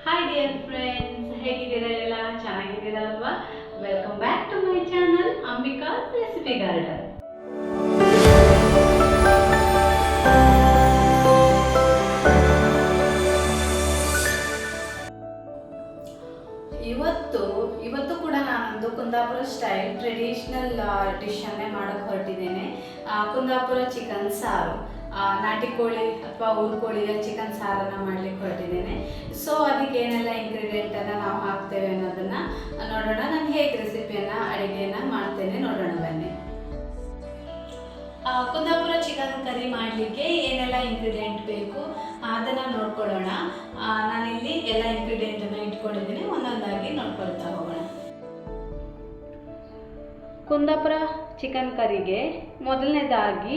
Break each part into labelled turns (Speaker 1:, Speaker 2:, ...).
Speaker 1: Hi dear friends, ಹೇಗಿದ್ದೀರಾ? ಎಲ್ಲ ಚೆನ್ನಾಗಿದ್ದೀರಾ ಅಲ್ವಾ? Welcome back to my channel Ambika's recipe garden. ಇವತ್ತು ಕೂಡ ನಾನೊಂದು ಕುಂದಾಪುರ ಸ್ಟೈಲ್ ಟ್ರೆಡಿಷನಲ್ ಡಿಶನ್ನೇ ಮಾಡೋಕ್ಕೆ ಹೊರಟಿದ್ದೇನೆ. ಕುಂದಾಪುರ ಚಿಕನ್ ಸಾರು, ನಾಟಿ ಕೋಳಿ ಅಥವಾ ಊರುಕೋಳಿಯ ಚಿಕನ್ ಸಾರನ್ನು ಮಾಡಲಿಕ್ಕೆ ಹೊರಟಿದ್ದೇನೆ. ಸೊ ಅದಕ್ಕೆ ಏನೆಲ್ಲ ಇಂಗ್ರೀಡಿಯೆಂಟನ್ನು ನಾವು ಹಾಕ್ತೇವೆ ಅನ್ನೋದನ್ನು ನೋಡೋಣ. ನಾನು ಹೇಗೆ ರೆಸಿಪಿಯನ್ನು ಅಡುಗೆಯನ್ನು ಮಾಡ್ತೇನೆ ನೋಡೋಣ ಬನ್ನಿ. ಕುಂದಾಪುರ ಚಿಕನ್ ಕರಿ ಮಾಡಲಿಕ್ಕೆ ಏನೆಲ್ಲ ಇಂಗ್ರೀಡಿಯೆಂಟ್ ಬೇಕು ಅದನ್ನು ನೋಡ್ಕೊಳ್ಳೋಣ. ನಾನಿಲ್ಲಿ ಎಲ್ಲ ಇಂಗ್ರೀಡಿಯೆಂಟನ್ನು ಇಟ್ಕೊಂಡಿದ್ದೀನಿ, ಒಂದೊಂದಾಗಿ ನೋಡ್ಕೊಳ್ತಾ ಹೋಗೋಣ. ಕುಂದಾಪುರ ಚಿಕನ್ ಕರಿಗೆ ಮೊದಲನೇದಾಗಿ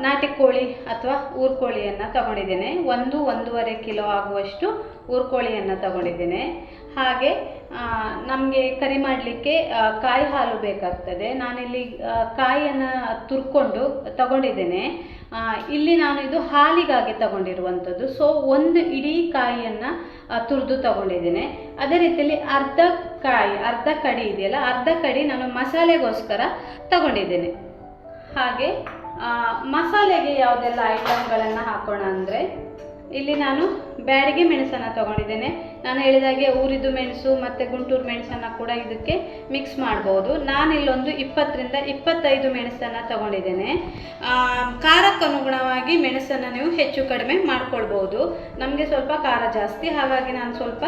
Speaker 1: ನಾಟಿ ಕೋಳಿ ಅಥವಾ ಊರುಕೋಳಿಯನ್ನು ತಗೊಂಡಿದ್ದೇನೆ. 1-1.5 ಕಿಲೋ ಆಗುವಷ್ಟು ಊರುಕೋಳಿಯನ್ನು ತಗೊಂಡಿದ್ದೇನೆ. ಹಾಗೆ ನಮಗೆ ಕರಿ ಮಾಡಲಿಕ್ಕೆ ಕಾಯಿ ಹಾಲು ಬೇಕಾಗ್ತದೆ. ನಾನಿಲ್ಲಿ ಕಾಯಿಯನ್ನು ತುರ್ಕೊಂಡು ತಗೊಂಡಿದ್ದೇನೆ. ಇಲ್ಲಿ ನಾನು ಇದು ಹಾಲಿಗಾಗಿ ತಗೊಂಡಿರುವಂಥದ್ದು. ಸೊ ಒಂದು ಇಡೀ ಕಾಯಿಯನ್ನು ತುರಿದು ತಗೊಂಡಿದ್ದೇನೆ. ಅದೇ ರೀತಿಯಲ್ಲಿ ಅರ್ಧ ಕಡಿ ಇದೆಯಲ್ಲ, ಅರ್ಧ ಕಡಿ ನಾನು ಮಸಾಲೆಗೋಸ್ಕರ ತಗೊಂಡಿದ್ದೇನೆ. ಹಾಗೆ ಮಸಾಲೆಗೆ ಯಾವುದೆಲ್ಲ ಐಟಮ್ಗಳನ್ನು ಹಾಕೋಣ ಅಂದರೆ, ಇಲ್ಲಿ ನಾನು ಬ್ಯಾಡಗಿ ಮೆಣಸನ್ನು ತಗೊಂಡಿದ್ದೇನೆ. ನಾನು ಹೇಳಿದಾಗೆ ಊರಿದು ಮೆಣಸು ಮತ್ತು ಗುಂಟೂರು ಮೆಣಸನ್ನು ಕೂಡ ಇದಕ್ಕೆ ಮಿಕ್ಸ್ ಮಾಡ್ಬೋದು. ನಾನಿಲ್ಲೊಂದು 20-25 ಮೆಣಸನ್ನು ತಗೊಂಡಿದ್ದೇನೆ. ಖಾರಕ್ಕೆ ಅನುಗುಣವಾಗಿ ಮೆಣಸನ್ನು ನೀವು ಹೆಚ್ಚು ಕಡಿಮೆ ಮಾಡ್ಕೊಳ್ಬೋದು. ನಮಗೆ ಸ್ವಲ್ಪ ಖಾರ ಜಾಸ್ತಿ, ಹಾಗಾಗಿ ನಾನು ಸ್ವಲ್ಪ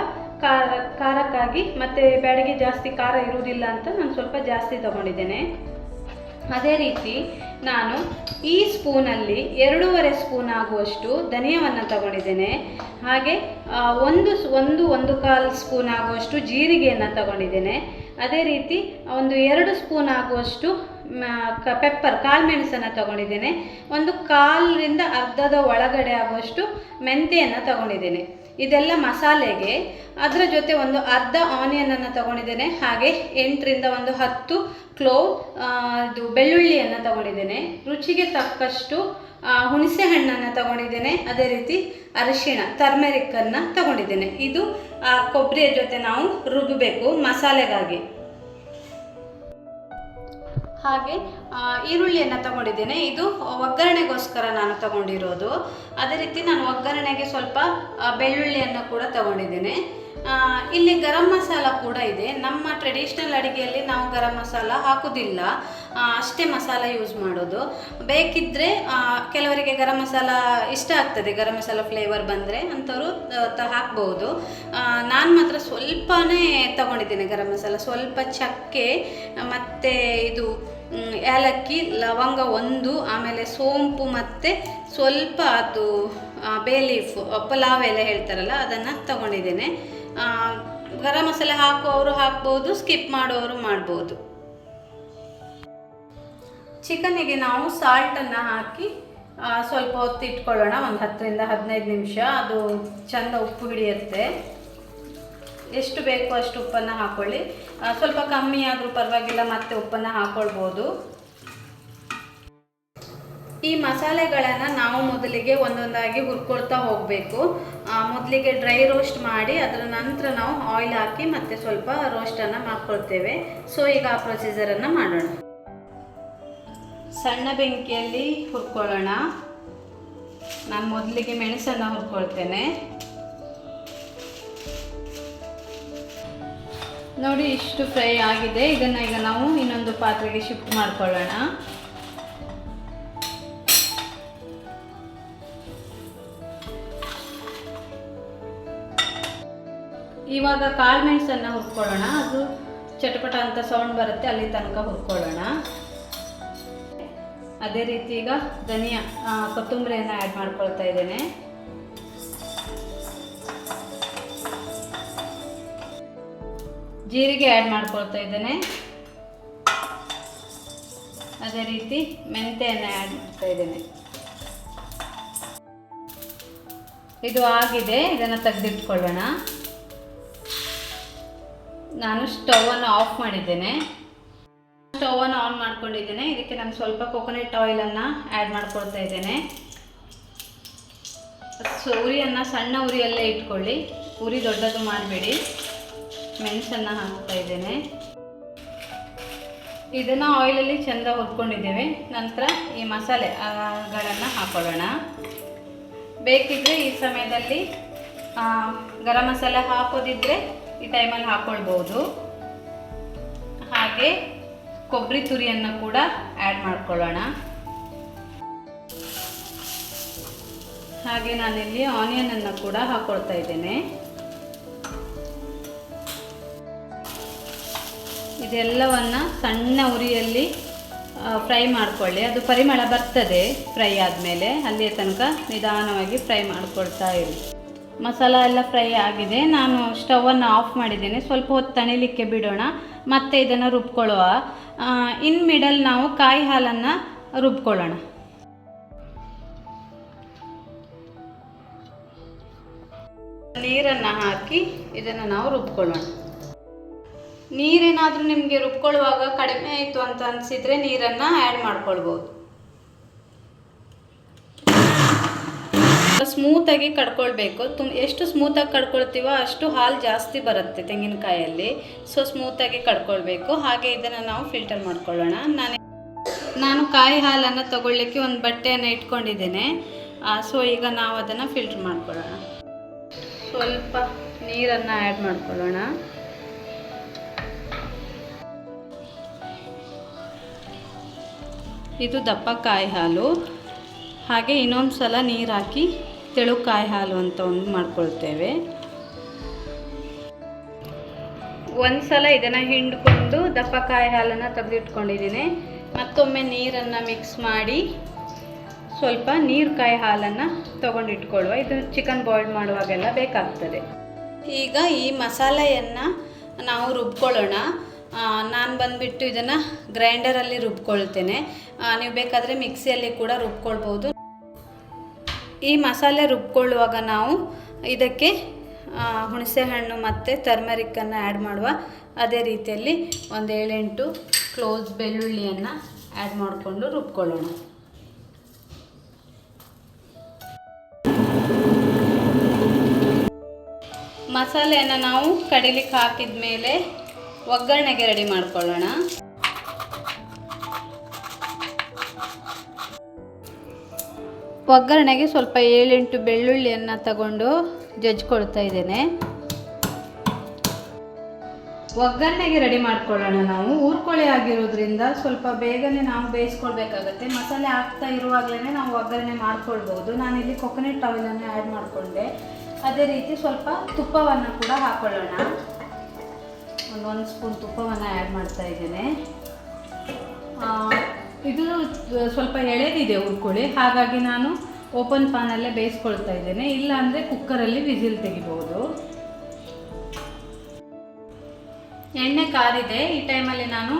Speaker 1: ಖಾರಕ್ಕಾಗಿ ಮತ್ತು ಬ್ಯಾಡಗಿ ಜಾಸ್ತಿ ಖಾರ ಇರುವುದಿಲ್ಲ ಅಂತ ನಾನು ಸ್ವಲ್ಪ ಜಾಸ್ತಿ ತಗೊಂಡಿದ್ದೇನೆ. ಅದೇ ರೀತಿ ನಾನು ಈ ಸ್ಪೂನಲ್ಲಿ 2.5 ಸ್ಪೂನ್ ಆಗುವಷ್ಟು ಧನಿಯವನ್ನು ತಗೊಂಡಿದ್ದೇನೆ. ಹಾಗೆ 1-1.25 ಸ್ಪೂನ್ ಆಗುವಷ್ಟು ಜೀರಿಗೆಯನ್ನು ತಗೊಂಡಿದ್ದೇನೆ. ಅದೇ ರೀತಿ 1-2 ಸ್ಪೂನ್ ಆಗುವಷ್ಟು ಕಾಳುಮೆಣಸನ್ನು ತಗೊಂಡಿದ್ದೇನೆ. 1/4ರಿಂದ ಅರ್ಧದ ಒಳಗಡೆ ಆಗುವಷ್ಟು ಮೆಂತ್ಯೆಯನ್ನು ತಗೊಂಡಿದ್ದೇನೆ. ಇದೆಲ್ಲ ಮಸಾಲೆಗೆ. ಅದರ ಜೊತೆ ಒಂದು ಅರ್ಧ ಆನಿಯನನ್ನು ತಗೊಂಡಿದ್ದೇನೆ. ಹಾಗೆ 8-10 ಕ್ಲೋವ್ ಇದು ಬೆಳ್ಳುಳ್ಳಿಯನ್ನು ತಗೊಂಡಿದ್ದೇನೆ. ರುಚಿಗೆ ತಕ್ಕಷ್ಟು ಹುಣಸೆ ಹಣ್ಣನ್ನು ತಗೊಂಡಿದ್ದೇನೆ. ಅದೇ ರೀತಿ ಅರಿಶಿಣ ಟರ್ಮೆರಿಕ್ಕನ್ನು ತಗೊಂಡಿದ್ದೇನೆ. ಇದು ಕೊಬ್ಬರಿಯ ಜೊತೆ ನಾವು ರುಬ್ಬಬೇಕು ಮಸಾಲೆಗಾಗಿ. ಹಾಗೆ ಈರುಳ್ಳಿಯನ್ನು ತಗೊಂಡಿದ್ದೇನೆ. ಇದು ಒಗ್ಗರಣೆಗೋಸ್ಕರ ನಾನು ತಗೊಂಡಿರೋದು. ಅದೇ ರೀತಿ ನಾನು ಒಗ್ಗರಣೆಗೆ ಸ್ವಲ್ಪ ಬೆಳ್ಳುಳ್ಳಿಯನ್ನು ಕೂಡ ತಗೊಂಡಿದ್ದೇನೆ. ಇಲ್ಲಿ ಗರಂ ಮಸಾಲ ಕೂಡ ಇದೆ. ನಮ್ಮ ಟ್ರೆಡಿಷ್ನಲ್ ಅಡುಗೆಯಲ್ಲಿ ನಾವು ಗರಂ ಮಸಾಲ ಹಾಕೋದಿಲ್ಲ, ಅಷ್ಟೇ ಮಸಾಲ ಯೂಸ್ ಮಾಡೋದು. ಬೇಕಿದ್ದರೆ ಕೆಲವರಿಗೆ ಗರಂ ಮಸಾಲ ಇಷ್ಟ ಆಗ್ತದೆ, ಗರಂ ಮಸಾಲ ಫ್ಲೇವರ್ ಬಂದರೆ ಅಂಥವರು ಹಾಕ್ಬೋದು. ನಾನು ಮಾತ್ರ ಸ್ವಲ್ಪನೇ ತಗೊಂಡಿದ್ದೇನೆ ಗರಂ ಮಸಾಲ. ಸ್ವಲ್ಪ ಚಕ್ಕೆ ಮತ್ತು ಇದು ಏಲಕ್ಕಿ, ಲವಂಗ 1, ಆಮೇಲೆ ಸೋಂಪು ಮತ್ತು ಸ್ವಲ್ಪ ಅದು ಬೇ ಲೀಫ್, ಪಲಾವ್ ಎಲೆ ಹೇಳ್ತಾರಲ್ಲ, ಅದನ್ನು ತಗೊಂಡಿದ್ದೇನೆ. ಗರಂ ಮಸಾಲೆ ಹಾಕುವವರು ಹಾಕ್ಬೋದು, ಸ್ಕಿಪ್ ಮಾಡೋರು ಮಾಡ್ಬೋದು. ಚಿಕನ್ನಿಗೆ ನಾವು ಸಾಲ್ಟನ್ನು ಹಾಕಿ ಸ್ವಲ್ಪ ಹೊತ್ತು ಇಟ್ಕೊಳ್ಳೋಣ, ಒಂದು 10-15 ನಿಮಿಷ. ಅದು ಚೆಂದ ಉಪ್ಪು ಹಿಡಿಯುತ್ತೆ. ಎಷ್ಟು ಬೇಕು ಅಷ್ಟು ಉಪ್ಪನ್ನು ಹಾಕ್ಕೊಳ್ಳಿ. ಸ್ವಲ್ಪ ಕಮ್ಮಿ ಆದರೂ ಪರವಾಗಿಲ್ಲ, ಮತ್ತೆ ಉಪ್ಪನ್ನು ಹಾಕ್ಕೊಳ್ಬೋದು. ಈ ಮಸಾಲೆಗಳನ್ನು ನಾವು ಮೊದಲಿಗೆ ಒಂದೊಂದಾಗಿ ಹುರ್ಕೊಳ್ತಾ ಹೋಗಬೇಕು. ಮೊದಲಿಗೆ ಡ್ರೈ ರೋಸ್ಟ್ ಮಾಡಿ ಅದರ ನಂತರ ನಾವು ಆಯಿಲ್ ಹಾಕಿ ಮತ್ತೆ ಸ್ವಲ್ಪ ರೋಸ್ಟನ್ನು ಮಾಡ್ಕೊಳ್ತೇವೆ. ಸೊ ಈಗ ಆ ಪ್ರೊಸೀಜರನ್ನು ಮಾಡೋಣ. ಸಣ್ಣ ಬೆಂಕಿಯಲ್ಲಿ ಹುರ್ಕೊಳ್ಳೋಣ. ನಾನು ಮೊದಲಿಗೆ ಮೆಣಸನ್ನು ಹುರ್ಕೊಳ್ತೇನೆ. ನೋಡಿ, ಇಷ್ಟು ಫ್ರೈ ಆಗಿದೆ. ಇದನ್ನು ಈಗ ನಾವು ಇನ್ನೊಂದು ಪಾತ್ರೆಗೆ ಶಿಫ್ಟ್ ಮಾಡ್ಕೊಳ್ಳೋಣ. ಇವಾಗ ಕಾಳುಮೆಣಸನ್ನು ಹುರ್ಕೊಳ್ಳೋಣ. ಅದು ಚಟಪಟ ಅಂತ ಸೌಂಡ್ ಬರುತ್ತೆ, ಅಲ್ಲಿ ತನಕ ಹುರ್ಕೊಳ್ಳೋಣ. ಅದೇ ರೀತಿ ಈಗ ಕೊತ್ತಂಬರಿಯನ್ನು ಆ್ಯಡ್ ಮಾಡ್ಕೊಳ್ತಾ ಇದ್ದೇನೆ. ಜೀರಿಗೆ ಆ್ಯಡ್ ಮಾಡ್ಕೊಳ್ತಾ ಇದ್ದೇನೆ. ಅದೇ ರೀತಿ ಮೆಂತ್ಯೆಯನ್ನು ಆ್ಯಡ್ ಮಾಡ್ತಾ ಇದ್ದೇನೆ. ಇದು ಆಗಿದೆ, ಇದನ್ನು ತೆಗೆದಿಟ್ಕೊಳ್ಳೋಣ. ನಾನು ಸ್ಟವನ್ನು ಆಫ್ ಮಾಡಿದ್ದೇನೆ. ಸ್ಟವನ್ನು ಆನ್ ಮಾಡ್ಕೊಂಡಿದ್ದೇನೆ. ಇದಕ್ಕೆ ನಾನು ಸ್ವಲ್ಪ ಕೊಕೊನಟ್ ಆಯಿಲನ್ನು ಆ್ಯಡ್ ಮಾಡ್ಕೊಳ್ತಾ ಇದ್ದೇನೆ. ಉರಿಯನ್ನು ಸಣ್ಣ ಉರಿಯಲ್ಲೇ ಇಟ್ಕೊಳ್ಳಿ, ಉರಿ ದೊಡ್ಡದು ಮಾಡಬೇಡಿ. ಮೆಣಸನ್ನು ಹಾಕ್ತಾ ಇದ್ದೇನೆ. ಇದನ್ನು ಆಯಿಲಲ್ಲಿ ಚೆಂದ ಹುರ್ಕೊಂಡಿದ್ದೇವೆ. ನಂತರ ಈ ಮಸಾಲೆಗಳನ್ನು ಹಾಕೊಳ್ಳೋಣ. ಬೇಕಿದ್ದರೆ ಈ ಸಮಯದಲ್ಲಿ ಗರಂ ಮಸಾಲೆ ಹಾಕೋದಿದ್ದರೆ ಈ ಟೈಮಲ್ಲಿ ಹಾಕ್ಕೊಳ್ಬೋದು. ಹಾಗೆ ಕೊಬ್ಬರಿ ತುರಿಯನ್ನು ಕೂಡ ಆ್ಯಡ್ ಮಾಡ್ಕೊಳ್ಳೋಣ. ಹಾಗೆ ನಾನಿಲ್ಲಿ ಆನಿಯನನ್ನು ಕೂಡ ಹಾಕ್ಕೊಳ್ತಾ ಇದ್ದೇನೆ. ಇದೆಲ್ಲವನ್ನು ಸಣ್ಣ ಉರಿಯಲ್ಲಿ ಫ್ರೈ ಮಾಡಿಕೊಳ್ಳಿ. ಅದು ಪರಿಮಳ ಬರ್ತದೆ ಫ್ರೈ ಆದಮೇಲೆ, ಅಲ್ಲಿಯ ತನಕ ನಿಧಾನವಾಗಿ ಫ್ರೈ ಮಾಡಿಕೊಳ್ತಾ ಇರಿ. ಮಸಾಲ ಎಲ್ಲ ಫ್ರೈ ಆಗಿದೆ. ನಾನು ಸ್ಟವನ್ನು ಆಫ್ ಮಾಡಿದ್ದೇನೆ. ಸ್ವಲ್ಪ ಹೊತ್ತು ತಣಿಲಿಕ್ಕೆ ಬಿಡೋಣ, ಮತ್ತೆ ಇದನ್ನು ರುಬ್ಕೊಳ್ಳುವ. ಇನ್ ಮಿಡಲ್ ನಾವು ಕಾಯಿ ಹಾಲನ್ನು ರುಬ್ಕೊಳ್ಳೋಣ. ನೀರನ್ನು ಹಾಕಿ ಇದನ್ನು ನಾವು ರುಬ್ಕೊಳ್ಳೋಣ. ನೀರೇನಾದರೂ ನಿಮಗೆ ರುಬ್ಕೊಳ್ಳುವಾಗ ಕಡಿಮೆ ಆಯಿತು ಅಂತ ಅನಿಸಿದರೆ ನೀರನ್ನು ಆ್ಯಡ್ ಮಾಡ್ಕೊಳ್ಬೋದು. ಸ್ಮೂತಾಗಿ ಕಡ್ಕೊಳ್ಬೇಕು. ಎಷ್ಟು ಸ್ಮೂತಾಗಿ ಕಡ್ಕೊಳ್ತೀವೋ ಅಷ್ಟು ಹಾಲು ಜಾಸ್ತಿ ಬರುತ್ತೆ ತೆಂಗಿನಕಾಯಲ್ಲಿ. ಸೊ ಸ್ಮೂತಾಗಿ ಕಡ್ಕೊಳ್ಬೇಕು. ಹಾಗೆ ಇದನ್ನು ನಾವು ಫಿಲ್ಟರ್ ಮಾಡ್ಕೊಳ್ಳೋಣ. ನಾನು ಕಾಯಿ ಹಾಲನ್ನು ತಗೊಳ್ಳಿಕ್ಕೆ ಒಂದು ಬಟ್ಟೆಯನ್ನು ಇಟ್ಕೊಂಡಿದ್ದೇನೆ. ಸೊ ಈಗ ನಾವು ಅದನ್ನು ಫಿಲ್ಟರ್ ಮಾಡ್ಕೊಳ್ಳೋಣ. ಸ್ವಲ್ಪ ನೀರನ್ನು ಆ್ಯಡ್ ಮಾಡ್ಕೊಳ್ಳೋಣ. ಇದು ದಪ್ಪ ಕಾಯಿ ಹಾಲು. ಹಾಗೆ ಇನ್ನೊಂದು ಸಲ ನೀರು ಹಾಕಿ ತೆಳು ಕಾಯಿ ಹಾಲು ಅಂತ ಒಂದು ಮಾಡ್ಕೊಳ್ತೇವೆ. ಒಂದು ಸಲ ಇದನ್ನು ಹಿಂಡ್ಕೊಂಡು ದಪ್ಪ ಕಾಯಿ ಹಾಲನ್ನು ತೆಗೆದಿಟ್ಕೊಂಡಿದ್ದೀನಿ. ಮತ್ತೊಮ್ಮೆ ನೀರನ್ನು ಮಿಕ್ಸ್ ಮಾಡಿ ಸ್ವಲ್ಪ ನೀರು ಕಾಯಿ ಹಾಲನ್ನು ತೊಗೊಂಡಿಟ್ಕೊಳ್ಳುವ. ಇದು ಚಿಕನ್ ಬಾಯ್ಲ್ ಮಾಡುವಾಗೆಲ್ಲ ಬೇಕಾಗ್ತದೆ. ಈಗ ಈ ಮಸಾಲೆಯನ್ನು ನಾವು ರುಬ್ಕೊಳ್ಳೋಣ. ನಾನು ಬಂದುಬಿಟ್ಟು ಇದನ್ನು ಗ್ರೈಂಡರಲ್ಲಿ ರುಬ್ಕೊಳ್ತೇನೆ. ನೀವು ಬೇಕಾದರೆ ಮಿಕ್ಸಿಯಲ್ಲಿ ಕೂಡ ರುಬ್ಕೊಳ್ಬೋದು. ಈ ಮಸಾಲೆ ರುಬ್ಕೊಳ್ಳುವಾಗ ನಾವು ಇದಕ್ಕೆ ಹುಣಸೆಹಣ್ಣು ಮತ್ತು ಟರ್ಮರಿಕ್ಕನ್ನು ಆ್ಯಡ್ ಮಾಡುವ. ಅದೇ ರೀತಿಯಲ್ಲಿ ಒಂದು 7-8 ಕ್ಲೋಸ್ ಬೆಳ್ಳುಳ್ಳಿಯನ್ನು ಆ್ಯಡ್ ಮಾಡಿಕೊಂಡು ರುಬ್ಕೊಳ್ಳೋಣ. ಮಸಾಲೆಯನ್ನು ನಾವು ಕಡಿಲಿಕ್ಕೆ ಹಾಕಿದ ಮೇಲೆ ಒಗ್ಗರಣೆಗೆ ರೆಡಿ ಮಾಡ್ಕೊಳ್ಳೋಣ. ಒಗ್ಗರಣೆಗೆ ಸ್ವಲ್ಪ 7-8 ಬೆಳ್ಳುಳ್ಳಿಯನ್ನು ತಗೊಂಡು ಜಜ್ಕೊಳ್ತಾ ಇದ್ದೇನೆ. ಒಗ್ಗರಣೆಗೆ ರೆಡಿ ಮಾಡ್ಕೊಳ್ಳೋಣ. ನಾವು ಊರ್ಕೊಳ್ಳಿ ಆಗಿರೋದ್ರಿಂದ ಸ್ವಲ್ಪ ಬೇಗನೆ ನಾವು ಬೇಯಿಸ್ಕೊಳ್ಬೇಕಾಗತ್ತೆ. ಮಸಾಲೆ ಹಾಕ್ತಾ ಇರುವಾಗಲೇ ನಾವು ಒಗ್ಗರಣೆ ಮಾಡ್ಕೊಳ್ಬೋದು. ನಾನಿಲ್ಲಿ ಕೊಕೊನಟ್ ಆಯಿಲನ್ನು ಆ್ಯಡ್ ಮಾಡಿಕೊಂಡೆ. ಅದೇ ರೀತಿ ಸ್ವಲ್ಪ ತುಪ್ಪವನ್ನು ಕೂಡ ಹಾಕ್ಕೊಳ್ಳೋಣ. ಒಂದು ಸ್ಪೂನ್ ತುಪ್ಪವನ್ನು ಆ್ಯಡ್ ಮಾಡ್ತಾ ಇದ್ದೇನೆ. ಇದು ಸ್ವಲ್ಪ ಎಳೆದಿದೆ ಊರ್ಕೊಳ್ಳಿ, ಹಾಗಾಗಿ ನಾನು ಓಪನ್ ಪಾನಲ್ಲೇ ಬೇಯಿಸ್ಕೊಳ್ತಾ ಇದ್ದೇನೆ. ಇಲ್ಲ ಅಂದರೆ ಕುಕ್ಕರಲ್ಲಿ ವಿಸಿಲ್ ತೆಗಿಬೋದು. ಎಣ್ಣೆ ಕಾದಿದೆ. ಈ ಟೈಮಲ್ಲಿ ನಾನು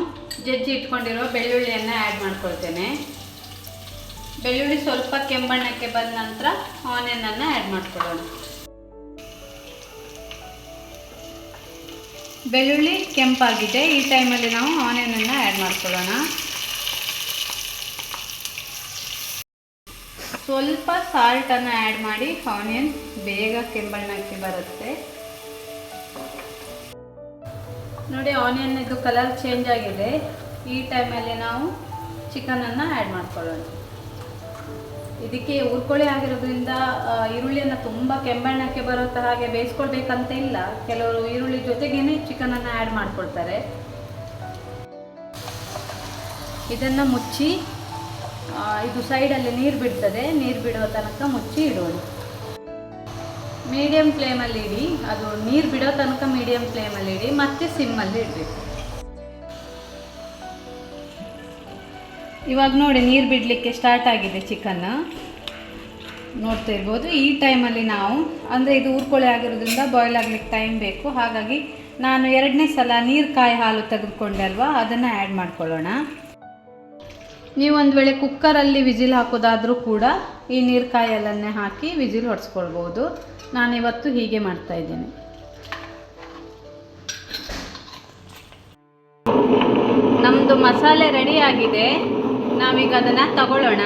Speaker 1: ಜಜ್ಜಿ ಇಟ್ಕೊಂಡಿರೋ ಬೆಳ್ಳುಳ್ಳಿಯನ್ನು ಆ್ಯಡ್ ಮಾಡ್ಕೊಳ್ತೇನೆ. ಬೆಳ್ಳುಳ್ಳಿ ಸ್ವಲ್ಪ ಕೆಂಬಣ್ಣಕ್ಕೆ ಬಂದ ನಂತರ ಆನಿಯನನ್ನು ಆ್ಯಡ್ ಮಾಡ್ಕೊಳ್ಳೋಣ. ಬೆಳ್ಳುಳ್ಳಿ ಕೆಂಪಾಗಿದೆ. ಈ ಟೈಮಲ್ಲಿ ನಾವು ಆನಿಯನನ್ನು ಆ್ಯಡ್ ಮಾಡ್ಕೊಳ್ಳೋಣ. ಸ್ವಲ್ಪ ಸಾಲ್ಟನ್ನು ಆ್ಯಡ್ ಮಾಡಿ. ಆನಿಯನ್ ಬೇಗ ಕೆಂಬಣ್ಣಕ್ಕೆ ಬರುತ್ತೆ. ನೋಡಿ, ಆನಿಯನ್ ಇದು ಕಲರ್ ಚೇಂಜ್ ಆಗಿದೆ. ಈ ಟೈಮಲ್ಲಿ ನಾವು ಚಿಕನನ್ನು ಆ್ಯಡ್ ಮಾಡ್ಕೊಳ್ಳೋಣ. ಇದಕ್ಕೆ ಊರ್ಕೊಳ್ಳಿ ಆಗಿರೋದ್ರಿಂದ ಈರುಳ್ಳಿಯನ್ನು ತುಂಬ ಕೆಂಬಣ್ಣಕ್ಕೆ ಬರುತ್ತೆ ಹಾಗೆ ಬೇಯಿಸ್ಕೊಳ್ಬೇಕಂತ ಇಲ್ಲ. ಕೆಲವರು ಈರುಳ್ಳಿ ಜೊತೆಗೇನೆ ಚಿಕನನ್ನು ಆ್ಯಡ್ ಮಾಡ್ಕೊಳ್ತಾರೆ. ಇದನ್ನು ಮುಚ್ಚಿ, ಇದು ಸೈಡಲ್ಲಿ ನೀರು ಬಿಡ್ತದೆ, ನೀರು ಬಿಡುವ ತನಕ ಮುಚ್ಚಿ ಇಡೋಣ. ಮೀಡಿಯಮ್ ಫ್ಲೇಮಲ್ಲಿ ಇಡಿ. ಅದು ನೀರು ಬಿಡೋ ತನಕ ಮೀಡಿಯಮ್ ಫ್ಲೇಮಲ್ಲಿ ಇಡಿ, ಮತ್ತೆ ಸಿಮ್ಮಲ್ಲಿ ಇಡಬೇಕು. ಇವಾಗ ನೋಡಿ, ನೀರು ಬಿಡಲಿಕ್ಕೆ ಸ್ಟಾರ್ಟ್ ಆಗಿದೆ ಚಿಕನ್, ನೋಡ್ತಾ ಇರ್ಬೋದು. ಈ ಟೈಮಲ್ಲಿ ನಾವು, ಅಂದರೆ ಇದು ಊರ್ಕೊಳ್ಳಿ ಆಗಿರೋದ್ರಿಂದ ಬಾಯ್ಲ್ ಆಗಲಿಕ್ಕೆ ಟೈಮ್ ಬೇಕು, ಹಾಗಾಗಿ ನಾನು 2ನೇ ಸಲ ಕಾಯಿ ಹಾಲು ತೆಗೆದುಕೊಂಡೆ ಅಲ್ವಾ, ಅದನ್ನು ಆ್ಯಡ್ ಮಾಡ್ಕೊಳ್ಳೋಣ. ನೀವು ಒಂದು ವೇಳೆ ಕುಕ್ಕರಲ್ಲಿ ವಿಸಿಲ್ ಹಾಕೋದಾದರೂ ಕೂಡ ಈ ಕಾಯಿ ಹಾಲನ್ನೇ ಹಾಕಿ ವಿಸಿಲ್ ಹೊಡೆಸ್ಕೊಳ್ಬೋದು. ನಾನಿವತ್ತು ಹೀಗೆ ಮಾಡ್ತಾ ಇದ್ದೇನೆ. ನಮ್ಮದು ಮಸಾಲೆ ರೆಡಿ ಆಗಿದೆ. ನಾವೀಗ ಅದನ್ನು ತಗೊಳ್ಳೋಣ.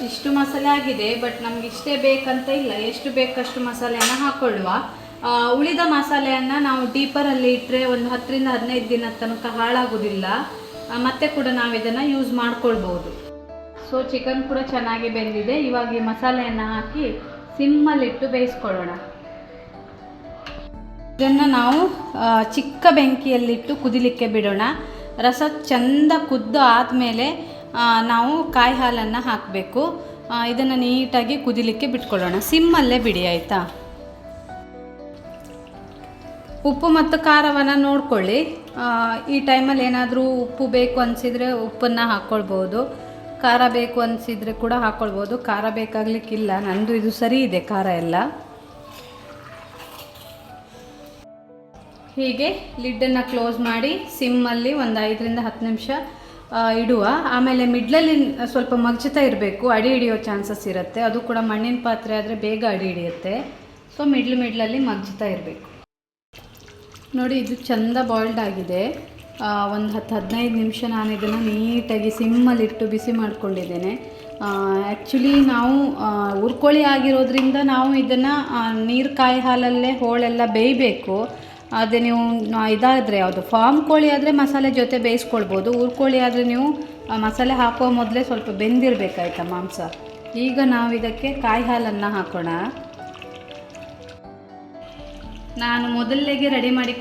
Speaker 1: ಇಷ್ಟು ಮಸಾಲೆ ಆಗಿದೆ, ಬಟ್ ನಮ್ಗೆ ಇಷ್ಟೇ ಬೇಕಂತ ಇಲ್ಲ, ಎಷ್ಟು ಬೇಕಷ್ಟು ಮಸಾಲೆಯನ್ನು ಹಾಕ್ಕೊಳ್ಳುವ. ಉಳಿದ ಮಸಾಲೆಯನ್ನು ನಾವು ಡೀಪರಲ್ಲಿ ಇಟ್ಟರೆ ಒಂದು 10-15 ದಿನ ತನಕ ಹಾಳಾಗೋದಿಲ್ಲ, ಮತ್ತೆ ಕೂಡ ನಾವು ಇದನ್ನು ಯೂಸ್ ಮಾಡ್ಕೊಳ್ಬೋದು. ಸೊ ಚಿಕನ್ ಕೂಡ ಚೆನ್ನಾಗಿ ಬೆಂದಿದೆ. ಇವಾಗ ಈ ಮಸಾಲೆಯನ್ನು ಹಾಕಿ ಸಿಮ್ಮಲ್ಲಿಟ್ಟು ಬೇಯಿಸ್ಕೊಳ್ಳೋಣ. ಇದನ್ನು ನಾವು ಚಿಕ್ಕ ಬೆಂಕಿಯಲ್ಲಿಟ್ಟು ಕುದಿಲಿಕ್ಕೆ ಬಿಡೋಣ. ರಸ ಚೆಂದ ಕುದ್ದು ಆದಮೇಲೆ ನಾವು ಕಾಯಿ ಹಾಲನ್ನು ಹಾಕಬೇಕು. ಇದನ್ನು ನೀಟಾಗಿ ಕುದಿಲಿಕ್ಕೆ ಬಿಟ್ಕೊಳ್ಳೋಣ, ಸಿಮ್ಮಲ್ಲೇ ಬಿಡಿ ಆಯಿತಾ. ಉಪ್ಪು ಮತ್ತು ಖಾರವನ್ನು ನೋಡ್ಕೊಳ್ಳಿ. ಈ ಟೈಮಲ್ಲಿ ಏನಾದರೂ ಉಪ್ಪು ಬೇಕು ಅನಿಸಿದರೆ ಉಪ್ಪನ್ನು ಹಾಕ್ಕೊಳ್ಬೋದು, ಖಾರ ಬೇಕು ಅನಿಸಿದರೆ ಕೂಡ ಹಾಕ್ಕೊಳ್ಬೋದು. ಖಾರ ಬೇಕಾಗಲಿಕ್ಕಿಲ್ಲ, ನಂದು ಇದು ಸರಿ ಇದೆ ಖಾರ ಎಲ್ಲ. ಹೀಗೆ ಲಿಡ್ಡನ್ನು ಕ್ಲೋಸ್ ಮಾಡಿ ಸಿಮ್ಮಲ್ಲಿ ಒಂದು 5-10 ನಿಮಿಷ ಇಡುವ. ಆಮೇಲೆ ಮಿಡ್ಲಲ್ಲಿ ಸ್ವಲ್ಪ ಮಗ್ಚುತ್ತಾ ಇರಬೇಕು, ಅಡಿ ಹಿಡಿಯೋ ಚಾನ್ಸಸ್ ಇರುತ್ತೆ. ಅದು ಕೂಡ ಮಣ್ಣಿನ ಪಾತ್ರೆ ಆದರೆ ಬೇಗ ಅಡಿ ಹಿಡಿಯುತ್ತೆ. ಸೊ ಮಿಡ್ಲಲ್ಲಿ ಮಗ್ಚುತ್ತಾ ಇರಬೇಕು. ನೋಡಿ, ಇದು ಚೆಂದ ಬಾಯ್ಲ್ಡ್ ಆಗಿದೆ. ಒಂದು 10-15 ನಿಮಿಷ ನಾನು ಇದನ್ನು ನೀಟಾಗಿ ಸಿಮ್ಮಲ್ಲಿಟ್ಟು ಬಿಸಿ ಮಾಡ್ಕೊಂಡಿದ್ದೇನೆ. ಆ್ಯಕ್ಚುಲಿ ನಾವು ಹುರ್ಕೋಳಿ ಆಗಿರೋದ್ರಿಂದ ನಾವು ಇದನ್ನು ನೀರು ಕಾಯಿ ಹಾಲಲ್ಲೇ ಹೋಳೆಲ್ಲ ಬೇಯಬೇಕು. ಅದೇ ನೀವು ಇದಾದರೆ ಯಾವುದು ಫಾರ್ಮ್ ಕೋಳಿ ಆದರೆ ಮಸಾಲೆ ಜೊತೆ ಬೇಯಿಸ್ಕೊಳ್ಬೋದು. ಹುರ್ಕೋಳಿ ಆದರೆ ನೀವು ಮಸಾಲೆ ಹಾಕುವ ಮೊದಲೇ ಸ್ವಲ್ಪ ಬೆಂದಿರಬೇಕಾಯ್ತಾ ಮಾಂಸ. ಈಗ ನಾವು ಇದಕ್ಕೆ ಕಾಯಿ ಹಾಲನ್ನು ಹಾಕೋಣ. ನಾನು ಮೊದಲಿಗೆ ರೆಡಿ ಮಾಡಿ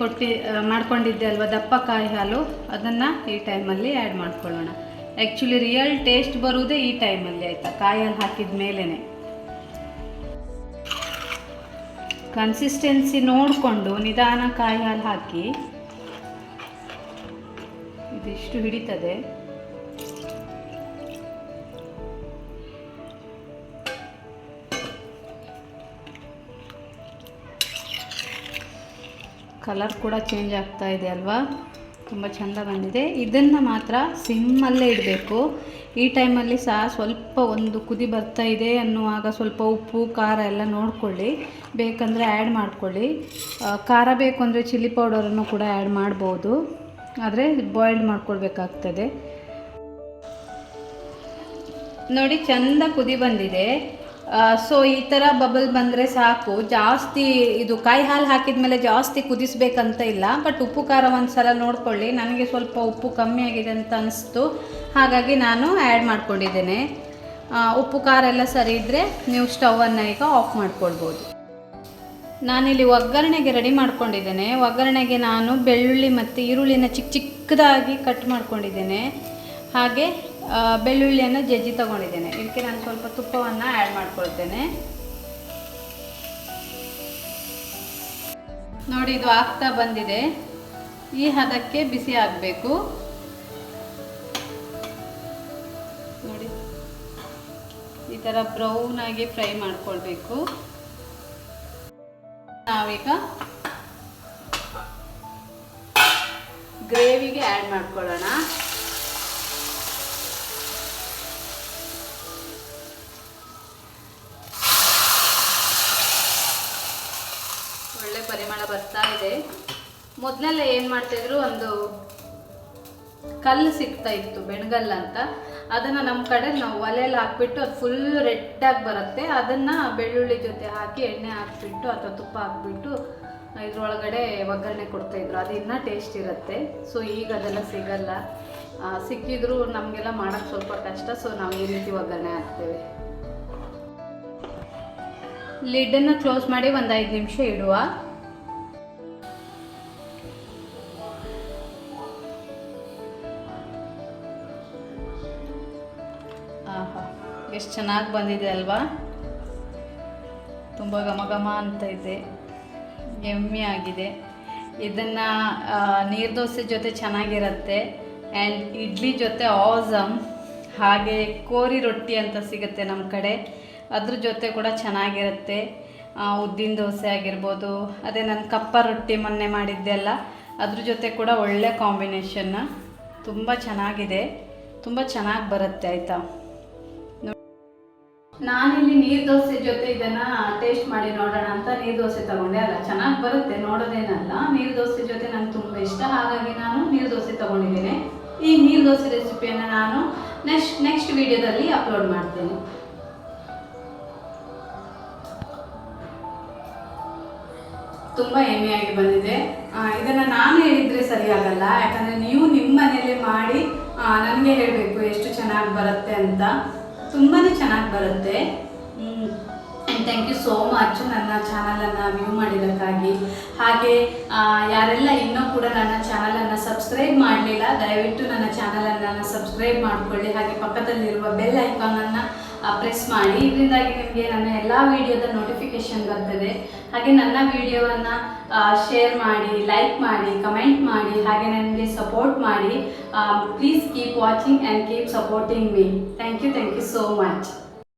Speaker 1: ಮಾಡ್ಕೊಂಡಿದ್ದೆ ಅಲ್ವ ದಪ್ಪ ಕಾಯಿ ಹಾಲು, ಅದನ್ನು ಈ ಟೈಮಲ್ಲಿ ಆ್ಯಡ್ ಮಾಡ್ಕೊಳ್ಳೋಣ. ಆ್ಯಕ್ಚುಲಿ ರಿಯಲ್ ಟೇಸ್ಟ್ ಬರುವುದೇ ಈ ಟೈಮಲ್ಲಿ ಆಯಿತಾ, ಕಾಯಿ ಹಾಲು ಹಾಕಿದ ಮೇಲೇ. ಕನ್ಸಿಸ್ಟೆನ್ಸಿ ನೋಡಿಕೊಂಡು ನಿಧಾನ ಕಾಯಿ ಹಾಲು ಹಾಕಿ. ಇದಿಷ್ಟು ಹಿಡಿತದೆ. ಕಲರ್ ಕೂಡ ಚೇಂಜ್ ಆಗ್ತಾ ಇದೆ ಅಲ್ವಾ, ತುಂಬ ಚೆಂದ ಬಂದಿದೆ. ಇದನ್ನು ಮಾತ್ರ ಸಿಮ್ಮಲ್ಲೇ ಇಡಬೇಕು. ಈ ಟೈಮಲ್ಲಿ ಸಹ ಸ್ವಲ್ಪ ಒಂದು ಕುದಿ ಬರ್ತಾ ಇದೆ ಅನ್ನುವಾಗ ಸ್ವಲ್ಪ ಉಪ್ಪು ಖಾರ ಎಲ್ಲ ನೋಡ್ಕೊಳ್ಳಿ, ಬೇಕಂದರೆ ಆ್ಯಡ್ ಮಾಡ್ಕೊಳ್ಳಿ. ಖಾರ ಬೇಕು ಅಂದರೆ ಚಿಲ್ಲಿ ಪೌಡರನ್ನು ಕೂಡ ಆ್ಯಡ್ ಮಾಡ್ಬೋದು, ಆದರೆ ಬಾಯ್ಲ್ಡ್ ಮಾಡ್ಕೊಳ್ಬೇಕಾಗ್ತದೆ. ನೋಡಿ, ಚೆಂದ ಕುದಿ ಬಂದಿದೆ. ಸೊ ಈ ಥರ ಬಬಲ್ ಬಂದರೆ ಸಾಕು. ಜಾಸ್ತಿ ಇದು ಕಾಯಿ ಹಾಲು ಹಾಕಿದ ಮೇಲೆ ಜಾಸ್ತಿ ಕುದಿಸ್ಬೇಕಂತ ಇಲ್ಲ, ಬಟ್ ಉಪ್ಪು ಖಾರ ಒಂದು ಸಲ ನೋಡ್ಕೊಳ್ಳಿ. ನನಗೆ ಸ್ವಲ್ಪ ಉಪ್ಪು ಕಮ್ಮಿ ಆಗಿದೆ ಅಂತ ಅನಿಸ್ತು, ಹಾಗಾಗಿ ನಾನು ಆ್ಯಡ್ ಮಾಡ್ಕೊಂಡಿದ್ದೇನೆ. ಉಪ್ಪು ಖಾರ ಎಲ್ಲ ಸರಿ ಇದ್ದರೆ ನೀವು ಸ್ಟವನ್ನು ಈಗ ಆಫ್ ಮಾಡ್ಕೊಳ್ಬೋದು. ನಾನಿಲ್ಲಿ ಒಗ್ಗರಣೆಗೆ ರೆಡಿ ಮಾಡ್ಕೊಂಡಿದ್ದೇನೆ. ಒಗ್ಗರಣೆಗೆ ನಾನು ಬೆಳ್ಳುಳ್ಳಿ ಮತ್ತು ಈರುಳ್ಳಿನ ಚಿಕ್ಕದಾಗಿ ಕಟ್ ಮಾಡ್ಕೊಂಡಿದ್ದೇನೆ. ಹಾಗೆ ಬೆಳ್ಳುಳ್ಳಿಯನ್ನು ಜಜ್ಜಿ ತಗೊಂಡಿದ್ದೇನೆ. ಇದಕ್ಕೆ ನಾನು ಸ್ವಲ್ಪ ತುಪ್ಪವನ್ನು ಆ್ಯಡ್ ಮಾಡ್ಕೊಳ್ತೇನೆ. ನೋಡಿ, ಇದು ಆಗ್ತಾ ಬಂದಿದೆ. ಈ ಹದಕ್ಕೆ ಬಿಸಿ ಆಗಬೇಕು. ನೋಡಿ, ಈ ಥರ ಬ್ರೌನ್ ಆಗಿ ಫ್ರೈ ಮಾಡ್ಕೊಳ್ಬೇಕು. ನಾವೀಗ ಗ್ರೇವಿಗೆ ಆ್ಯಡ್ ಮಾಡ್ಕೊಳ್ಳೋಣ. ಒಳ್ಳೆ ಪರಿಮಳ ಬರ್ತಾ ಇದೆ. ಮೊದಲೆಲ್ಲ ಏನು ಮಾಡ್ತಾಯಿದ್ರು, ಒಂದು ಕಲ್ಲು ಸಿಗ್ತಾ ಇತ್ತು, ಬೆಣಗಲ್ಲು ಅಂತ. ಅದನ್ನು ನಮ್ಮ ಕಡೆ ನಾವು ಒಲೆಯಲ್ಲಿ ಹಾಕ್ಬಿಟ್ಟು ಅದು ಫುಲ್ ರೆಡ್ಡಾಗಿ ಬರುತ್ತೆ. ಅದನ್ನು ಬೆಳ್ಳುಳ್ಳಿ ಜೊತೆ ಹಾಕಿ ಎಣ್ಣೆ ಹಾಕ್ಬಿಟ್ಟು ಅಥವಾ ತುಪ್ಪ ಹಾಕ್ಬಿಟ್ಟು ಇದ್ರೊಳಗಡೆ ಒಗ್ಗರಣೆ ಕೊಡ್ತಾಯಿದ್ರು. ಅದು ಇನ್ನೂ ಟೇಸ್ಟ್ ಇರುತ್ತೆ. ಸೊ ಈಗ ಅದೆಲ್ಲ ಸಿಗಲ್ಲ. ಸಿಕ್ಕಿದ್ರು ನಮಗೆಲ್ಲ ಮಾಡೋಕ್ಕೆ ಸ್ವಲ್ಪ ಕಷ್ಟ. ಸೊ ನಾವು ಈ ರೀತಿ ಒಗ್ಗರಣೆ ಹಾಕ್ತೇವೆ. ಲಿಡ್ಡನ್ನು ಕ್ಲೋಸ್ ಮಾಡಿ ಒಂದು 5 ನಿಮಿಷ ಇಡುವ. ಆಹಾ, ಎಷ್ಟು ಚೆನ್ನಾಗಿ ಬಂದಿದೆ ಅಲ್ವಾ, ತುಂಬ ಘಮ ಘಮ ಅಂತ ಇದೆ, ಎಮ್ಮೆ ಆಗಿದೆ. ಇದನ್ನು ನೀರು ದೋಸೆ ಜೊತೆ ಚೆನ್ನಾಗಿರುತ್ತೆ, ಆ್ಯಂಡ್ ಇಡ್ಲಿ ಜೊತೆ ಆಸಮ್. ಹಾಗೆ ಕೋರಿ ರೊಟ್ಟಿ ಅಂತ ಸಿಗುತ್ತೆ ನಮ್ಮ ಕಡೆ, ಅದ್ರ ಜೊತೆ ಕೂಡ ಚೆನ್ನಾಗಿರುತ್ತೆ. ಉದ್ದಿನ ದೋಸೆ ಆಗಿರ್ಬೋದು, ಅದೇ ನಾನು ಕಪ್ಪ ರೊಟ್ಟಿ ಮೊನ್ನೆ ಮಾಡಿದ್ದೆ ಅಲ್ಲ, ಅದ್ರ ಜೊತೆ ಕೂಡ ಒಳ್ಳೆ ಕಾಂಬಿನೇಷನ್ನ. ತುಂಬ ಚೆನ್ನಾಗಿದೆ, ತುಂಬ ಚೆನ್ನಾಗಿ ಬರುತ್ತೆ ಆಯಿತಾ. ನಾನಿಲ್ಲಿ ನೀರು ದೋಸೆ ಜೊತೆ ಇದನ್ನು ಟೇಸ್ಟ್ ಮಾಡಿ ನೋಡೋಣ ಅಂತ ನೀರು ದೋಸೆ ತಗೊಂಡೆ. ಅಲ್ಲ, ಚೆನ್ನಾಗಿ ಬರುತ್ತೆ, ನೋಡೋದೇನಲ್ಲ. ನೀರು ದೋಸೆ ಜೊತೆ ನನಗೆ ತುಂಬ ಇಷ್ಟ, ಹಾಗಾಗಿ ನಾನು ನೀರು ದೋಸೆ ತೊಗೊಂಡಿದ್ದೇನೆ. ಈ ನೀರು ದೋಸೆ ರೆಸಿಪಿಯನ್ನು ನಾನು ನೆಕ್ಸ್ಟ್ ವಿಡಿಯೋದಲ್ಲಿ ಅಪ್ಲೋಡ್ ಮಾಡ್ತೇನೆ. ತುಂಬ ಹೆಮ್ಮೆಯಾಗಿ ಬಂದಿದೆ. ಇದನ್ನು ನಾನು ಹೇಳಿದರೆ ಸರಿಯಾಗಲ್ಲ, ಯಾಕಂದರೆ ನೀವು ನಿಮ್ಮ ಮನೆಯಲ್ಲೇ ಮಾಡಿ ನನಗೆ ಹೇಳಬೇಕು ಎಷ್ಟು ಚೆನ್ನಾಗಿ ಬರುತ್ತೆ ಅಂತ. ತುಂಬಾ ಚೆನ್ನಾಗಿ ಬರುತ್ತೆ. And thank you so much ನನ್ನ ಚಾನಲನ್ನು ವ್ಯೂ ಮಾಡಿದ್ದಕ್ಕಾಗಿ. ಹಾಗೆ ಯಾರೆಲ್ಲ ಇನ್ನೂ ಕೂಡ ನನ್ನ ಚಾನಲನ್ನು ಸಬ್ಸ್ಕ್ರೈಬ್ ಮಾಡಲಿಲ್ಲ, ದಯವಿಟ್ಟು ನನ್ನ ಚಾನಲನ್ನು ಸಬ್ಸ್ಕ್ರೈಬ್ ಮಾಡಿಕೊಳ್ಳಿ. ಹಾಗೆ ಪಕ್ಕದಲ್ಲಿರುವ ಬೆಲ್ ಐಕಾನನ್ನು ಪ್ರೆಸ್ ಮಾಡಿ. ಇದರಿಂದಾಗಿ ನಿಮಗೆ ನನ್ನ ಎಲ್ಲ ವಿಡಿಯೋದ ನೋಟಿಫಿಕೇಷನ್ ಬರ್ತದೆ. ಹಾಗೆ ನನ್ನ ವಿಡಿಯೋವನ್ನು ಶೇರ್ ಮಾಡಿ, ಲೈಕ್ ಮಾಡಿ, ಕಮೆಂಟ್ ಮಾಡಿ, ಹಾಗೆ ನನಗೆ ಸಪೋರ್ಟ್ ಮಾಡಿ. Please keep watching and keep supporting me. Thank you so much.